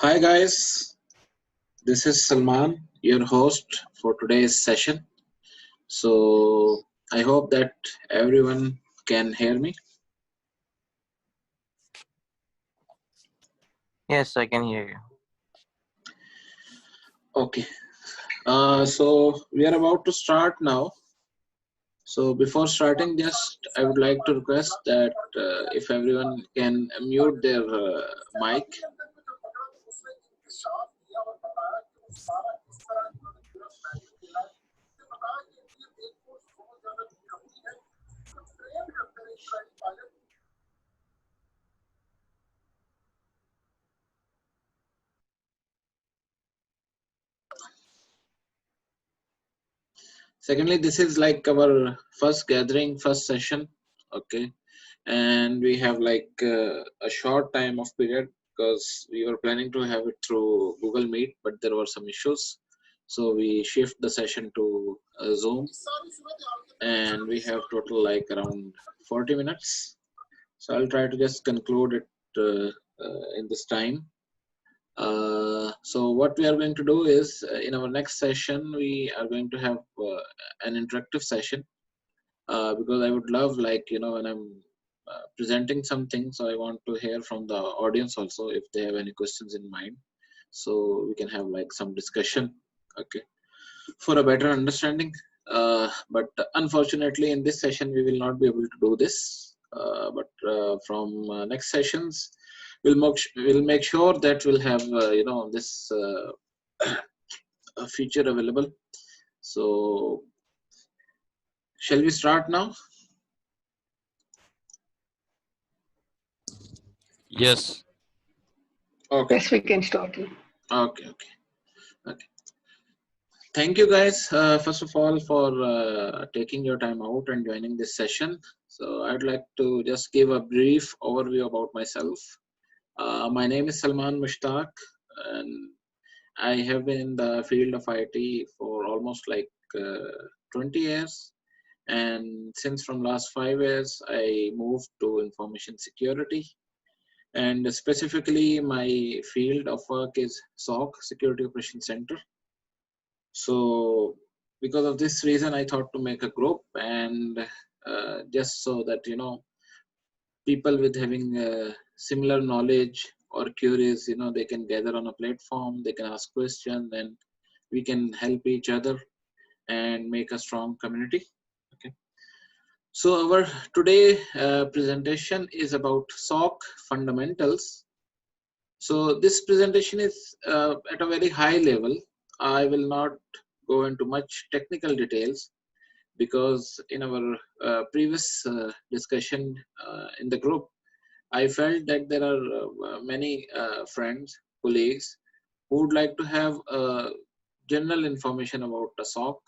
Hi guys, this is Salman, your host for today's session. So I hope that everyone can hear me. Yes, I can hear you. Okay, so we are about to start now. So before starting, just I would like to request that if everyone can mute their mic. Secondly, this is like our first gathering, first session. Okay, and we have like a short time of period because we were planning to have it through Google Meet, but there were some issues, so we shift the session to Zoom, and we have total like around 40 minutes. So I'll try to just conclude it in this time. So what we are going to do is in our next session we are going to have an interactive session, because I would love, like, when I'm presenting something, so I want to hear from the audience also if they have any questions in mind, so we can have like some discussion, okay, for a better understanding. But unfortunately, in this session, we will not be able to do this. But from next sessions, we'll make sure that we'll have this feature available. So, shall we start now? Yes. Okay. Yes, we can start. Okay. Thank you guys, first of all, for taking your time out and joining this session. So I'd like to just give a brief overview about myself. My name is Salman Mushtaq, and I have been in the field of IT for almost like 20 years. And since from last 5 years, I moved to information security. And specifically, my field of work is SOC, Security Operations Center. So because of this reason, I thought to make a group, and just so that people with having similar knowledge or curious, they can gather on a platform, they can ask questions, and we can help each other and make a strong community. Okay. So our today presentation is about SOC Fundamentals. So this presentation is at a very high level. I will not go into much technical details because in our previous discussion in the group, I felt that there are many friends, colleagues who would like to have general information about the SOC,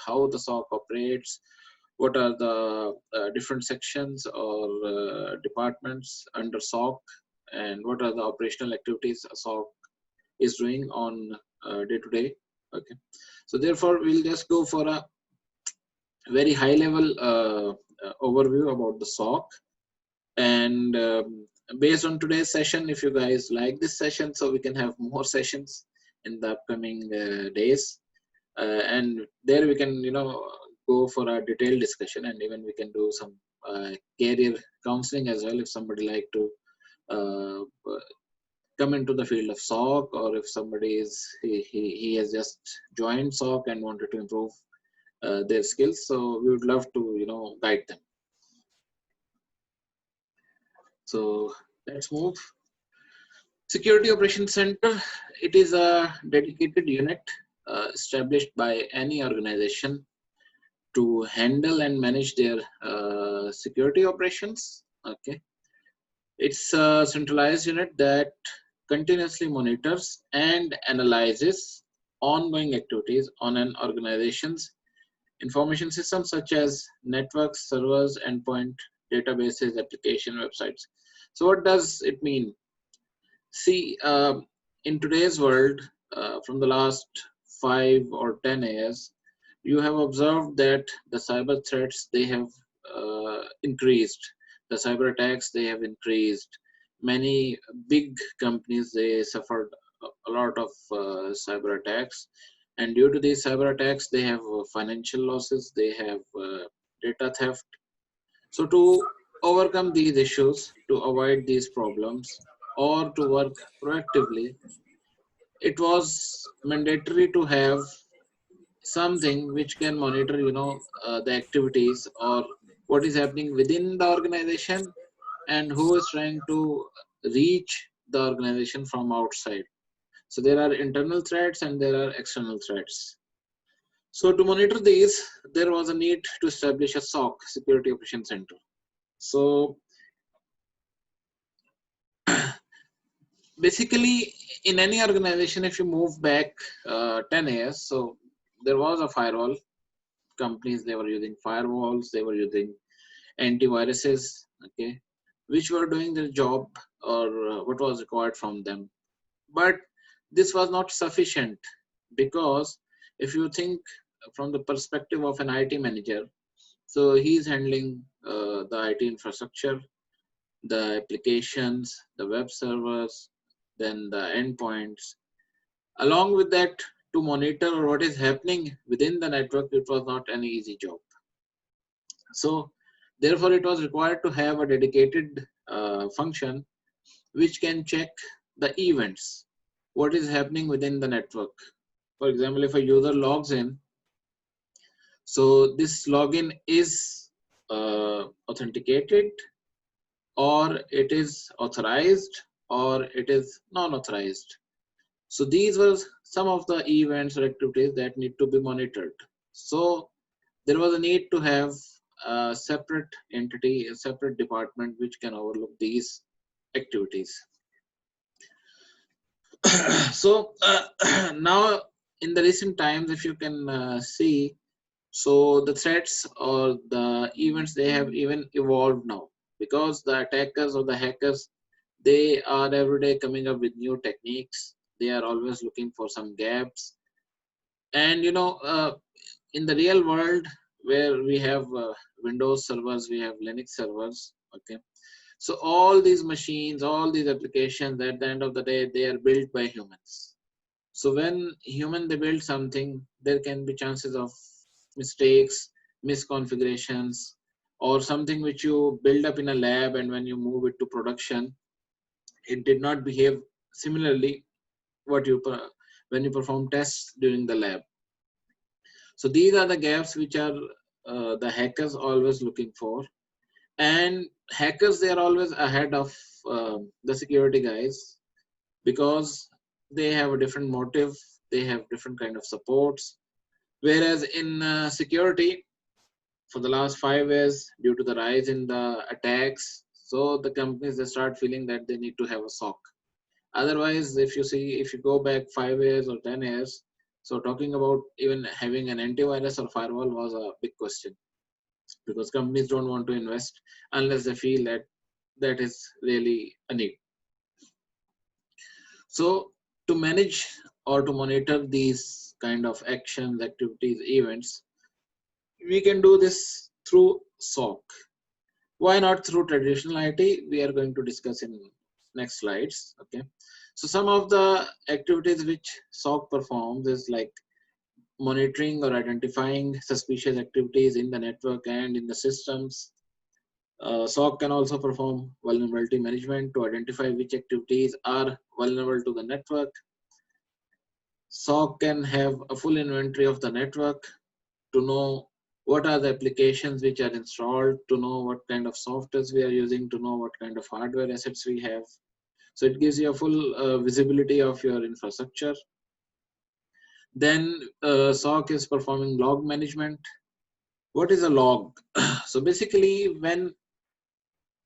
how the SOC operates, what are the different sections or departments under SOC, and what are the operational activities a SOC is doing on day to day. Okay, so therefore we'll just go for a very high level overview about the SOC, and based on today's session, if you guys like this session, so we can have more sessions in the upcoming days, and there we can go for a detailed discussion, and even we can do some career counseling as well if somebody like to come into the field of SOC, or if somebody is he has just joined SOC and wanted to improve their skills, so we would love to guide them. So let's move. Security Operations Center, it is a dedicated unit established by any organization to handle and manage their security operations. Okay, it's a centralized unit that continuously monitors and analyzes ongoing activities on an organization's information systems such as networks, servers, endpoint, databases, application, websites. So what does it mean? See, in today's world, from the last 5 or 10 years, you have observed that the cyber threats, they have increased. The cyber attacks, they have increased. many big companies, they suffered a lot of cyber attacks, and due to these cyber attacks they have financial losses, they have data theft. So to overcome these issues, to avoid these problems, or to work proactively, it was mandatory to have something which can monitor, the activities or what is happening within the organization, and who is trying to reach the organization from outside. So there are internal threats and there are external threats. So to monitor these, there was a need to establish a SOC, Security Operations Center. So basically, in any organization, if you move back 10 years, so there was a firewall. Companies, they were using firewalls, they were using antiviruses, okay, which were doing their job, or what was required from them. But this was not sufficient, because if you think from the perspective of an IT manager, so he's handling the IT infrastructure, the applications, the web servers, then the endpoints. Along with that, to monitor what is happening within the network, it was not an easy job. So therefore, it was required to have a dedicated function which can check the events, what is happening within the network. For example, if a user logs in, so this login is authenticated, or it is authorized, or it is non-authorized. So these were some of the events or activities that need to be monitored. So there was a need to have a separate entity, a separate department which can overlook these activities. So now in the recent times, if you can see, so the threats or the events, they have even evolved now, because the attackers or the hackers, they are every day coming up with new techniques. They are always looking for some gaps. And in the real world, where we have Windows servers, we have Linux servers, okay, so all these machines, all these applications, at the end of the day, they are built by humans. So when human, they build something, there can be chances of mistakes, misconfigurations, or something which you build up in a lab, and when you move it to production, it did not behave similarly what you when you perform tests during the lab. So these are the gaps which are the hackers always looking for. And hackers, they are always ahead of the security guys, because they have a different motive, they have different kind of supports. Whereas in security, for the last 5 years, due to the rise in the attacks, so the companies, they start feeling that they need to have a SOC. Otherwise, if you see, if you go back 5 years or 10 years, so talking about even having an antivirus or firewall was a big question, because companies don't want to invest unless they feel that that is really a need. So to manage or to monitor these kind of actions, activities, events, we can do this through SOC. Why not through traditional IT? We are going to discuss in next slides. Okay. So some of the activities which SOC performs is like monitoring or identifying suspicious activities in the network and in the systems. SOC can also perform vulnerability management to identify which activities are vulnerable to the network. SOC can have a full inventory of the network to know what are the applications which are installed, to know what kind of softwares we are using, to know what kind of hardware assets we have. So it gives you a full visibility of your infrastructure. Then SOC is performing log management. What is a log? So basically, when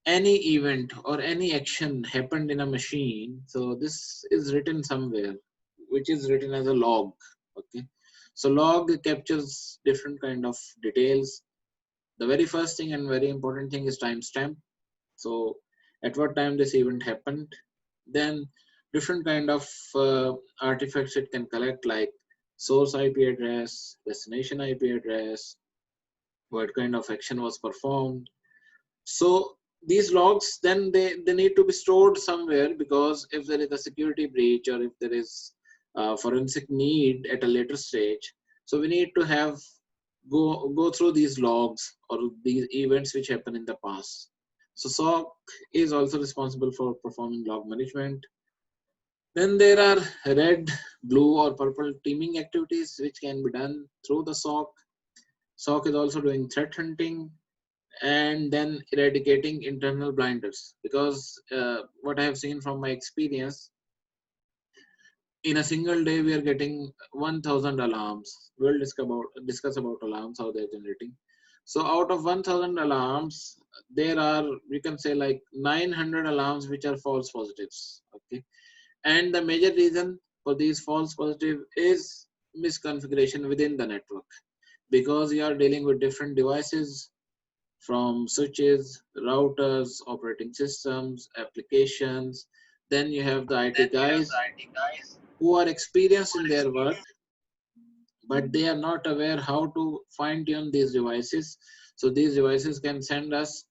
any event or any action happened in a machine, so this is written somewhere, which is written as a log. Okay. So log captures different kind of details. The very first thing and very important thing is timestamp. So at what time this event happened. Then different kind of artifacts it can collect, like source IP address, destination IP address, what kind of action was performed. So these logs, then they need to be stored somewhere, because if there is a security breach or if there is forensic need at a later stage, so we need to have go through these logs or these events which happen in the past. So SOC is also responsible for performing log management. Then there are red, blue, or purple teaming activities which can be done through the SOC. SOC is also doing threat hunting and then eradicating internal blinders, because what I have seen from my experience, in a single day we are getting 1000 alarms. We'll discuss about alarms, how they're generating. So out of 1000 alarms, there are, you can say, like 900 alarms which are false positives. Okay, and the major reason for these false positive is misconfiguration within the network, because you are dealing with different devices, from switches, routers, operating systems, applications. Then you have the IT guys who are experienced in their work, but they are not aware how to fine tune these devices. So these devices can send us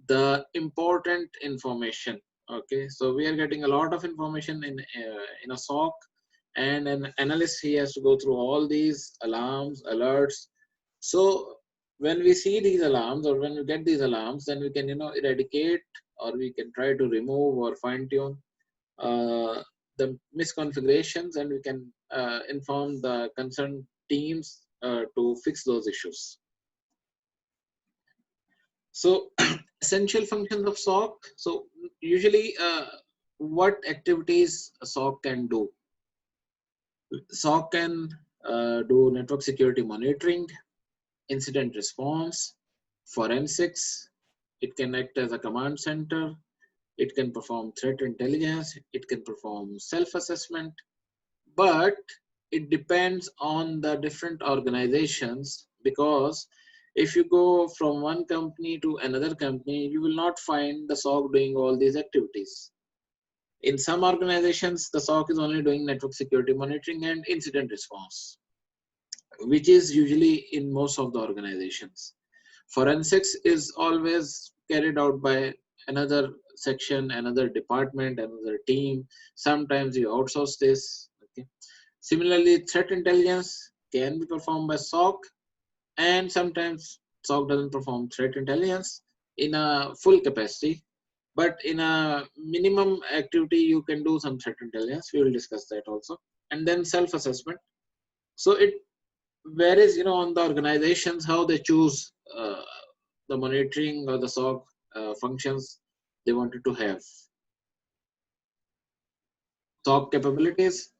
the important information. Okay, so we are getting a lot of information in a SOC, and an analyst, he has to go through all these alarms, alerts. So when we see these alarms, or when we get these alarms, then we can, eradicate, or we can try to remove or fine tune uh, the misconfigurations, and we can inform the concerned teams to fix those issues. So essential functions of SOC. So usually what activities a SOC can do? SOC can do network security monitoring, incident response, forensics. It can act as a command center. It can perform threat intelligence. It can perform self-assessment. But it depends on the different organizations, because if you go from one company to another company, you will not find the SOC doing all these activities. In some organizations, the SOC is only doing network security monitoring and incident response, which is usually in most of the organizations. Forensics is always carried out by another section, another department, another team. Sometimes you outsource this. Okay. Similarly, threat intelligence can be performed by SOC, and sometimes SOC doesn't perform threat intelligence in a full capacity, but in a minimum activity you can do some threat intelligence. We will discuss that also. And then self-assessment. So it varies, on the organizations how they choose the monitoring or the SOC functions they wanted to have. SOC capabilities.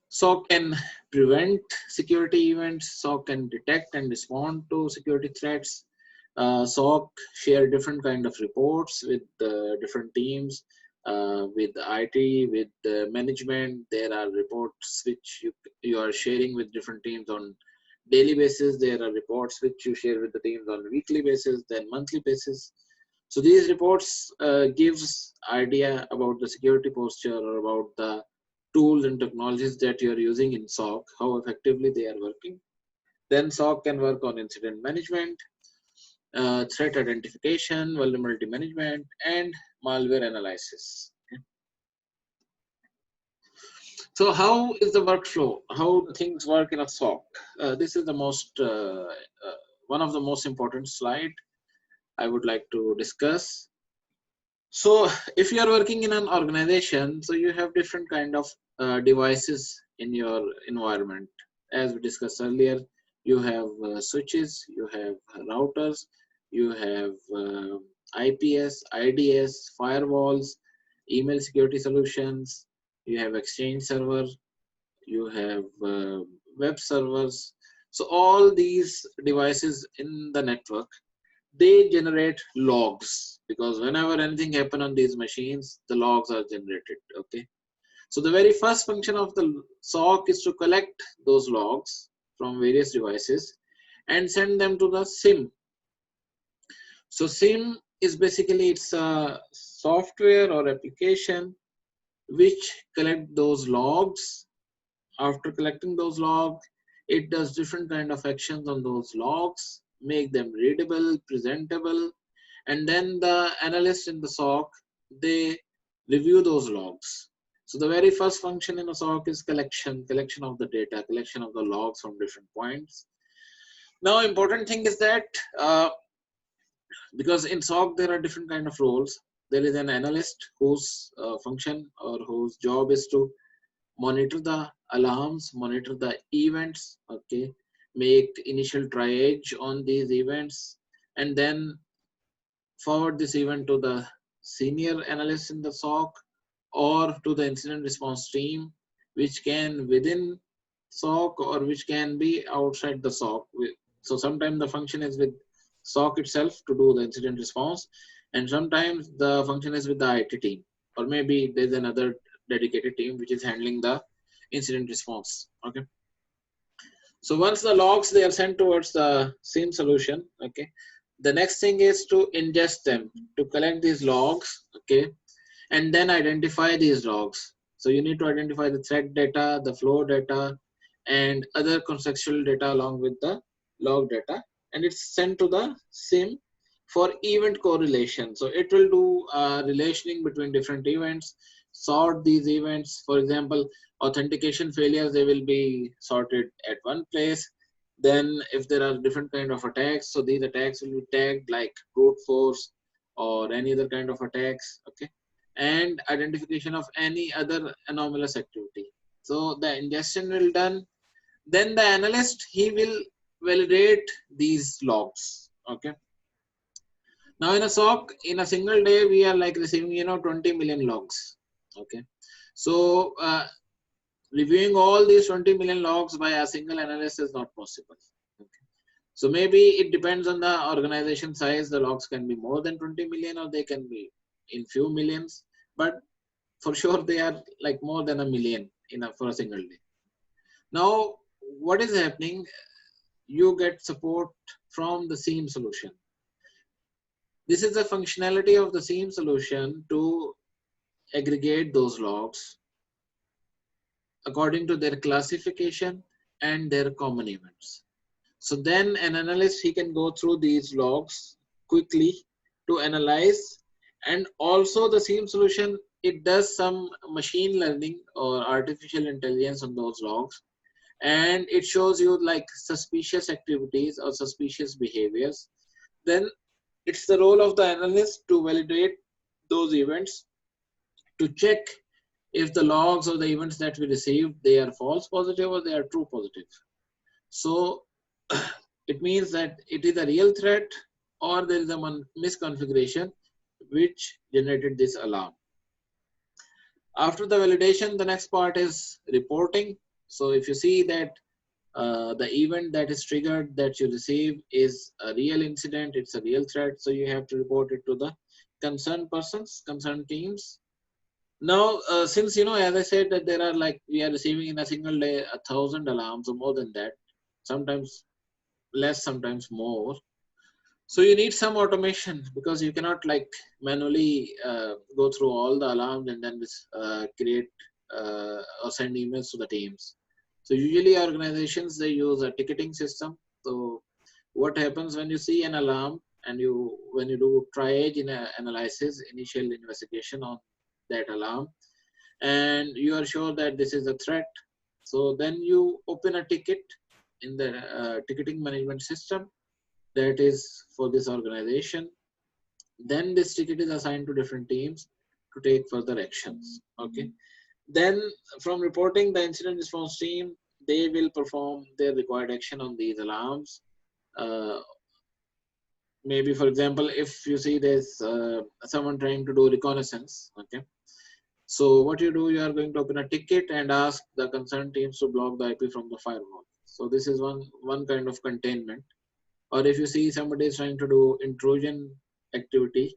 SOC can prevent security events. SOC can detect and respond to security threats. SOC share different kind of reports with different teams, with IT, with management. There are reports which you are sharing with different teams on daily basis. There are reports which you share with the teams on weekly basis, then monthly basis. So these reports gives idea about the security posture, or about the tools and technologies that you are using in SOC, how effectively they are working. Then SOC can work on incident management, threat identification, vulnerability management, and malware analysis. Okay. So how is the workflow? How things work in a SOC? This is the one of the most important slide I would like to discuss. So if you are working in an organization, so you have different kind of devices in your environment. As we discussed earlier, you have switches, you have routers, you have IPS, IDS, firewalls, email security solutions, you have Exchange server, you have web servers. So all these devices in the network, they generate logs, because whenever anything happen on these machines, the logs are generated. Okay, so the very first function of the SOC is to collect those logs from various devices and send them to the SIM. So SIM is basically, it's a software or application which collect those logs. After collecting those logs, it does different kind of actions on those logs, make them readable, presentable, and then the analysts in the SOC, they review those logs. So the very first function in a SOC is collection of the data, collection of the logs from different points. Now, important thing is that because in SOC there are different kind of roles. There is an analyst whose function or whose job is to monitor the alarms, monitor the events, okay, make initial triage on these events, and then forward this event to the senior analyst in the SOC or to the incident response team, which can within SOC or which can be outside the SOC. So sometimes the function is with SOC itself to do the incident response, and sometimes the function is with the IT team, or maybe there's another dedicated team which is handling the incident response. Okay. So once the logs they are sent towards the SIEM solution, okay, the next thing is to ingest them, to collect these logs, okay, and then identify these logs. So you need to identify the threat data, the flow data, and other contextual data along with the log data, and it's sent to the SIEM for event correlation. So it will do relationing between different events, sort these events. For example, authentication failures, they will be sorted at one place. Then if there are different kind of attacks, so these attacks will be tagged like brute force or any other kind of attacks, okay, and identification of any other anomalous activity. So the ingestion will done. Then the analyst, he will validate these logs, okay. Now in a SOC, in a single day, we are like receiving 20 million logs, okay. So reviewing all these 20 million logs by a single analyst is not possible, okay. So maybe it depends on the organization size. The logs can be more than 20 million or they can be in few millions, but for sure they are like more than a million for a single day. Now what is happening? You get support from the SIEM solution. This is the functionality of the SIEM solution to aggregate those logs according to their classification and their common events. So then an analyst, he can go through these logs quickly to analyze, and also the SIEM solution, it does some machine learning or artificial intelligence on those logs, and it shows you like suspicious activities or suspicious behaviors. Then it's the role of the analyst to validate those events, to check if the logs or the events that we received, they are false positive or they are true positive. So it means that it is a real threat or there is a misconfiguration which generated this alarm. After the validation, the next part is reporting. So if you see that the event that is triggered that you receive is a real incident, it's a real threat, so you have to report it to the concerned persons, concerned teams. Now, since as I said that there are like we are receiving in a single day 1,000 alarms or more than that, sometimes less, sometimes more. So you need some automation because you cannot like manually go through all the alarms and then create or send emails to the teams. So usually organizations, they use a ticketing system. So what happens when you see an alarm and when you do triage in analysis, initial investigation on that alarm, and you are sure that this is a threat, so then you open a ticket in the ticketing management system that is for this organization. Then this ticket is assigned to different teams to take further actions, okay. Then from reporting, the incident response team, they will perform their required action on these alarms. Maybe for example, if you see there's someone trying to do reconnaissance, okay, so what you do, you are going to open a ticket and ask the concerned teams to block the IP from the firewall. So this is one kind of containment. Or if you see somebody is trying to do intrusion activity,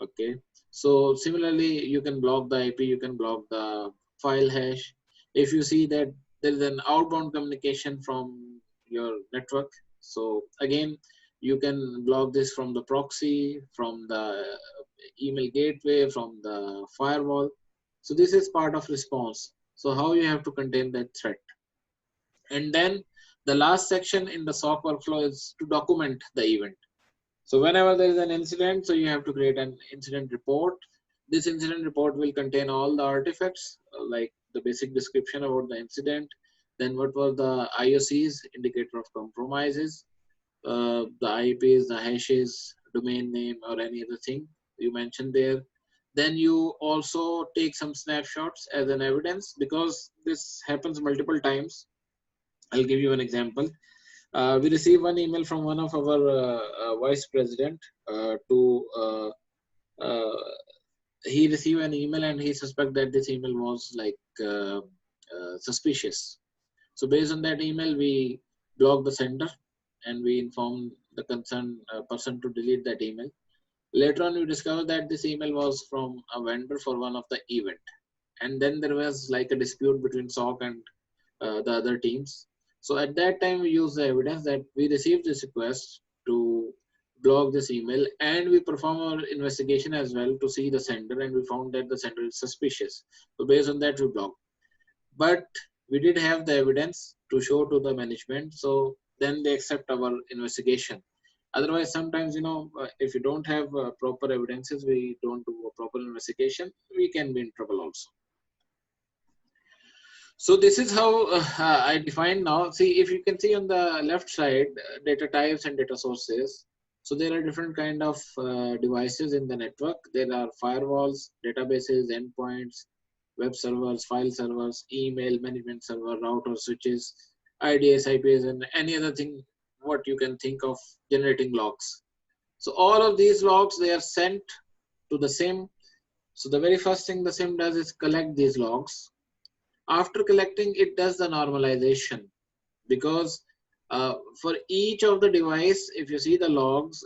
okay, so similarly you can block the IP, you can block the file hash. If you see that there is an outbound communication from your network, so again you can block this from the proxy, from the email gateway, from the firewall. So this is part of response. So how you have to contain that threat. And then the last section in the SOC workflow is to document the event. So whenever there is an incident, so you have to create an incident report. This incident report will contain all the artifacts, like the basic description about the incident, then what were the IOCs, indicator of compromises, the IPs, the hashes, domain name, or any other thing you mentioned there. Then you also take some snapshots as an evidence, because this happens multiple times. I'll give you an example. We received one email from one of our vice president to uh, he received an email and he suspect that this email was like suspicious. So based on that email, we block the sender and we inform the concerned person to delete that email. Later on, we discovered that this email was from a vendor for one of the event, and then there was like a dispute between SOC and the other teams. So at that time, we used the evidence that we received this request to block this email, and we perform our investigation as well to see the sender, and we found that the sender is suspicious. So based on that, we blocked. But we did have the evidence to show to the management, so then they accept our investigation. Otherwise, sometimes, if you don't have proper evidences, we don't do a proper investigation, we can be in trouble also. So this is how I define now. See, if you can see on the left side, data types and data sources. So there are different kind of devices in the network. There are firewalls, databases, endpoints, web servers, file servers, email management server, router switches, IDS, IPS, and any other thing what you can think of generating logs. So all of these logs, they are sent to the SIEM. So the very first thing the SIEM does is collect these logs. After collecting, it does the normalization, because for each of the device, if you see the logs,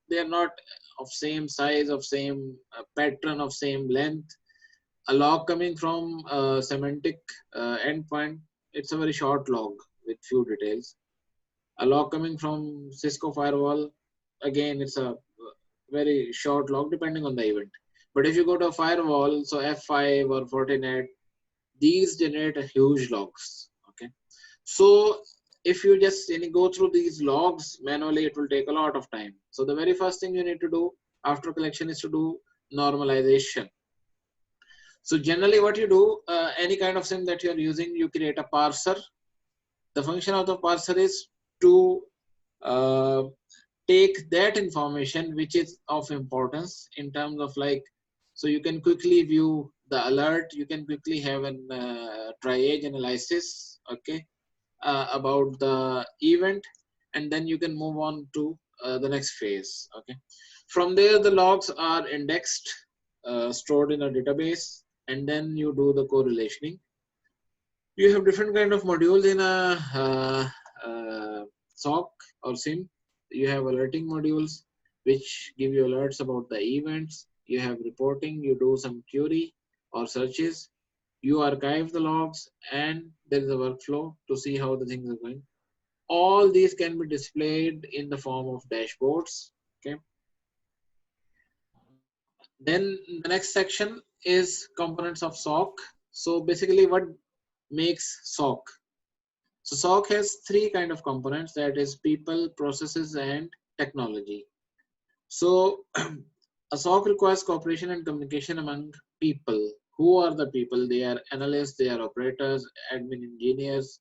they are not of same size, of same pattern, of same length. A log coming from semantic endpoint, it's a very short log with few details. A log coming from Cisco firewall, again, it's a very short log depending on the event. But if you go to a firewall, so F5 or Fortinet, these generate a huge logs. Okay, so if you just go through these logs manually, it will take a lot of time. So the very first thing you need to do after collection is to do normalization. So generally what you do, any kind of SIM that you are using, you create a parser. The function of the parser is to uh, take that information which is of importance in terms of like, so you can quickly view the alert, you can quickly have an triage analysis, okay, about the event, and then you can move on to the next phase. Okay, from there the logs are indexed, stored in a database, and then you do the correlationing. You have different kind of modules in a SOC or SIM. You have alerting modules which give you alerts about the events. You have reporting, you do some query or searches. You archive the logs, and there is a workflow to see how the things are going. All these can be displayed in the form of dashboards. Okay. Then the next section is components of SOC. So basically, what makes SOC? So SOC has three kind of components, that is people, processes, and technology. So a SOC requires cooperation and communication among people. Who are the people? They are analysts, they are operators, admin engineers,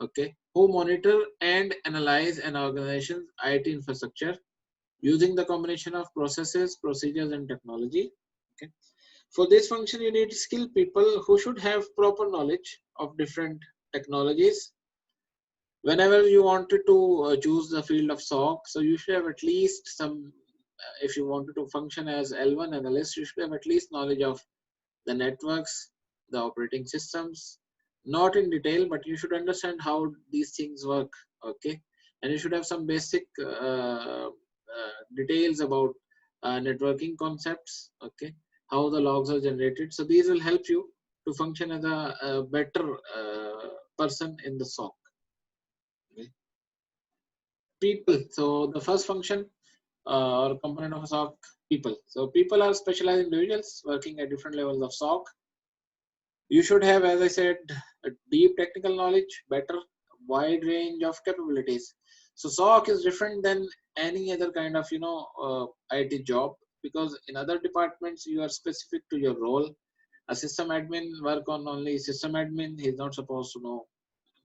okay, who monitor and analyze an organization's IT infrastructure using the combination of processes, procedures, and technology. Okay. For this function, you need skilled people who should have proper knowledge of different technologies. Whenever you wanted to choose the field of SOC, so you should have at least some, if you wanted to function as L1 analyst, you should have at least knowledge of the networks, the operating systems, not in detail, but you should understand how these things work, okay? And you should have some basic details about networking concepts, okay? How the logs are generated. So these will help you to function as a better person in the SOC. Okay. People. So the first function or component of SOC, people. So people are specialized individuals working at different levels of SOC. You should have, as I said, a deep technical knowledge, better wide range of capabilities. So SOC is different than any other kind of IT job, because in other departments you are specific to your role. A system admin work on only system admin. He's not supposed to know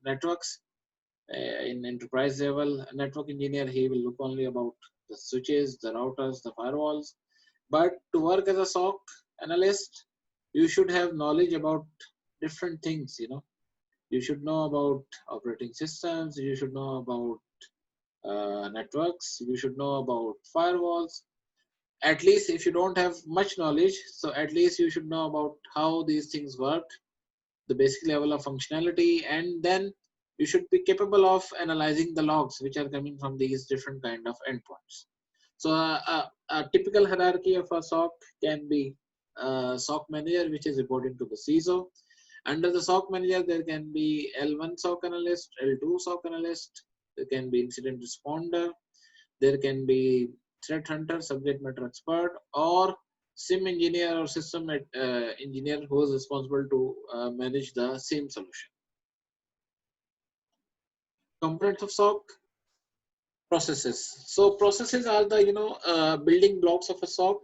networks. In enterprise level, a network engineer, he will look only about the switches, the routers, the firewalls. But to work as a SOC analyst, you should have knowledge about different things. You should know about operating systems. You should know about networks. You should know about firewalls. At least if you don't have much knowledge, so at least you should know about how these things work, the basic level of functionality, and then you should be capable of analyzing the logs which are coming from these different kind of endpoints. So a typical hierarchy of a SOC can be SOC manager, which is reporting to the CISO. Under the SOC manager, there can be L1 SOC analyst, L2 SOC analyst, there can be incident responder, there can be threat hunter, subject matter expert, or SIM engineer or system engineer who is responsible to manage the SIM solution. Components of SOC: processes. So processes are the building blocks of a SOC,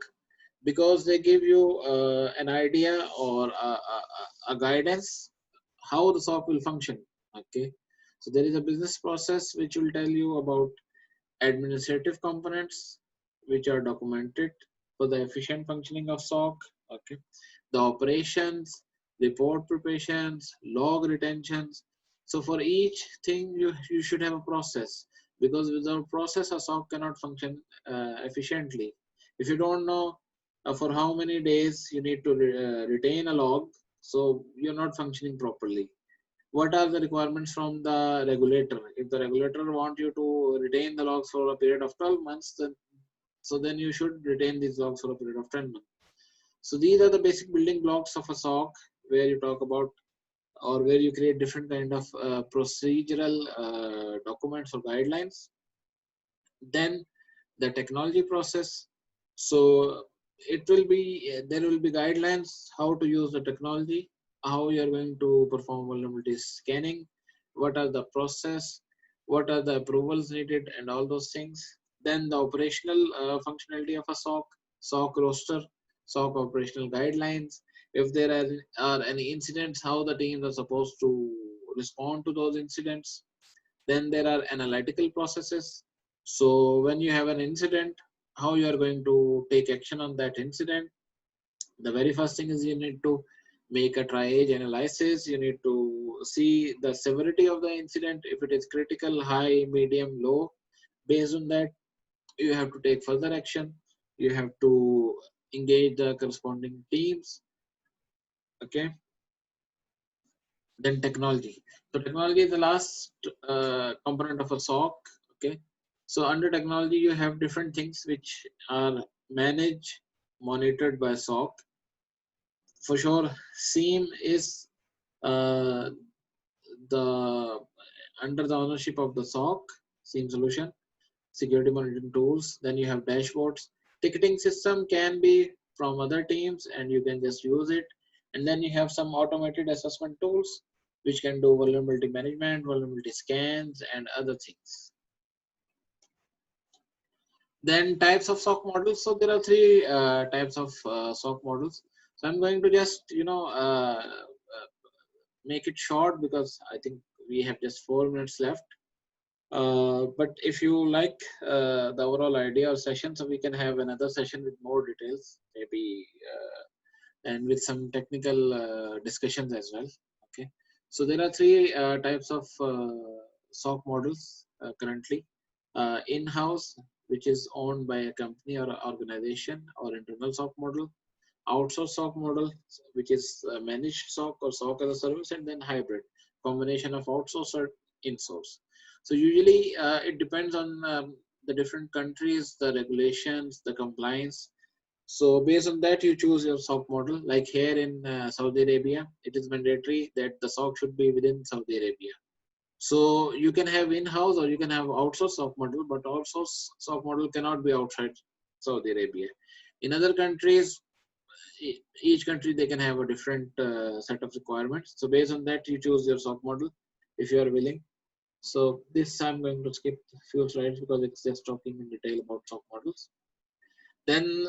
because they give you an idea or a guidance how the SOC will function. Okay, so there is a business process which will tell you about administrative components which are documented for the efficient functioning of SOC. Okay, the operations, report preparations, log retentions. So for each thing you should have a process, because without process a SOC cannot function efficiently. If you don't know for how many days you need to retain a log, so you're not functioning properly. What are the requirements from the regulator? If the regulator want you to retain the logs for a period of 12 months, then you should retain these logs for a period of 10 months. So these are the basic building blocks of a SOC, where you talk about, or where you create different kind of procedural documents or guidelines. Then the technology process. So there will be guidelines how to use the technology, how you are going to perform vulnerability scanning, what are the process, what are the approvals needed, and all those things. Then the operational functionality of a SOC roster, SOC operational guidelines. If there are any incidents, how the teams are supposed to respond to those incidents. Then there are analytical processes. So when you have an incident, how you are going to take action on that incident. The very first thing is you need to make a triage analysis. You need to see the severity of the incident, if it is critical, high, medium, low. Based on that, you have to take further action. You have to engage the corresponding teams. Okay. Then technology. So technology is the last component of a SOC. Okay. So under technology, you have different things which are managed, monitored by SOC. For sure, SIEM is uh, the under the ownership of the SOC, SIEM solution, security monitoring tools. Then you have dashboards. Ticketing system can be from other teams, and you can just use it. And then you have some automated assessment tools which can do vulnerability management, vulnerability scans, and other things. Then types of SOC models. So there are three types of SOC models. So I'm going to just make it short, because I think we have just 4 minutes left. But if you like the overall idea or session, so we can have another session with more details, maybe, and with some technical discussions as well. Okay. So there are three types of SOC models currently. In-house, which is owned by a company or organization, or internal SOC model. Outsource SOC model, which is managed SOC or SOC as a service, and then hybrid, combination of outsource or in-source. So usually it depends on the different countries, the regulations, the compliance. So based on that, you choose your SOC model. Like here in Saudi Arabia, it is mandatory that the SOC should be within Saudi Arabia. So you can have in-house or you can have outsource SOC model, but outsource SOC model cannot be outside Saudi Arabia. In other countries, each country, they can have a different set of requirements. So based on that, you choose your SOC model if you are willing. So this I'm going to skip a few slides because it's just talking in detail about SOC models. Then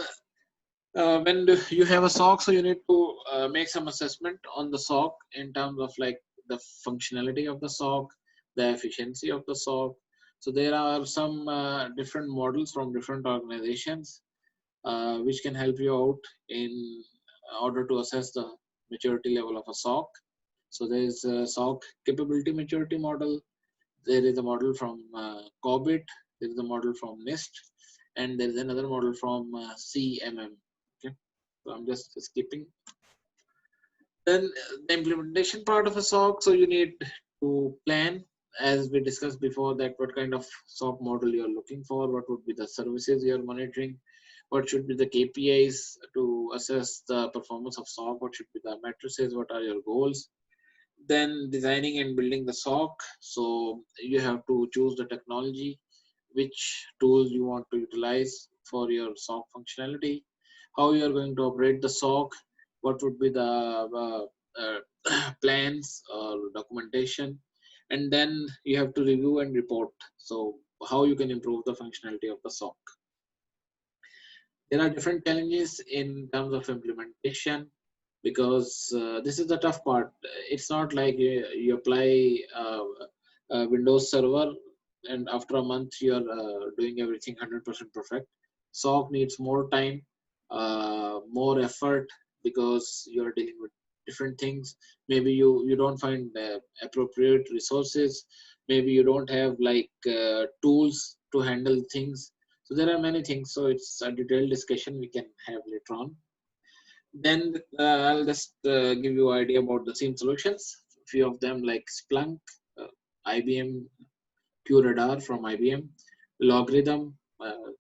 when you have a SOC, so you need to make some assessment on the SOC in terms of like the functionality of the SOC, the efficiency of the SOC. So there are some different models from different organizations which can help you out in order to assess the maturity level of a SOC. So there is a SOC capability maturity model. There is a model from COBIT. There is a model from NIST, and there is another model from CMM. Okay, so I'm just skipping. Then the implementation part of a SOC. So you need to plan, as we discussed before, that what kind of SOC model you are looking for, what would be the services you are monitoring, what should be the KPIs to assess the performance of SOC, what should be the matrices, what are your goals. Then designing and building the SOC. So you have to choose the technology, which tools you want to utilize for your SOC functionality, how you are going to operate the SOC, what would be the plans or documentation, and then you have to review and report. So how you can improve the functionality of the SOC. There are different challenges in terms of implementation because this is the tough part. It's not like you apply a Windows server and after a month you're doing everything 100% perfect. SOC needs more time, more effort because you're dealing with different things. Maybe you don't find appropriate resources. Maybe you don't have like tools to handle things. So there are many things. So it's a detailed discussion we can have later on. Then I'll just give you an idea about the SIEM solutions. A few of them like Splunk, IBM QRadar from IBM, Logarithm.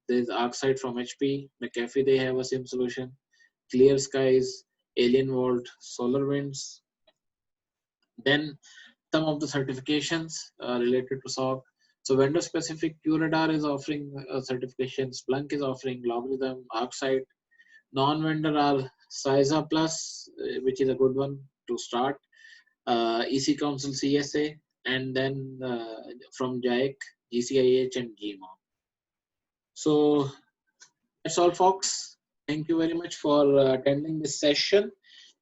There's ArcSight from HP, McAfee. They have a SIEM solution. Clear Skies, Alien Vault, SolarWinds. Then some of the certifications related to SOC. So vendor specific QRadar is offering a certification. Splunk is offering Logarithm, ArcSight. Non-vendor are CISA Plus, which is a good one to start. EC Council CSA, and then from JAIC, GCIH, and GMO. So that's all, folks. Thank you very much for attending this session,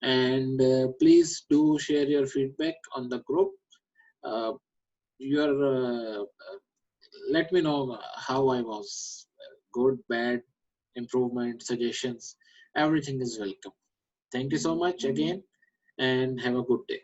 and please do share your feedback on the group. Let me know how I was. Good, bad, improvement, suggestions. Everything is welcome. Thank you so much again, and have a good day.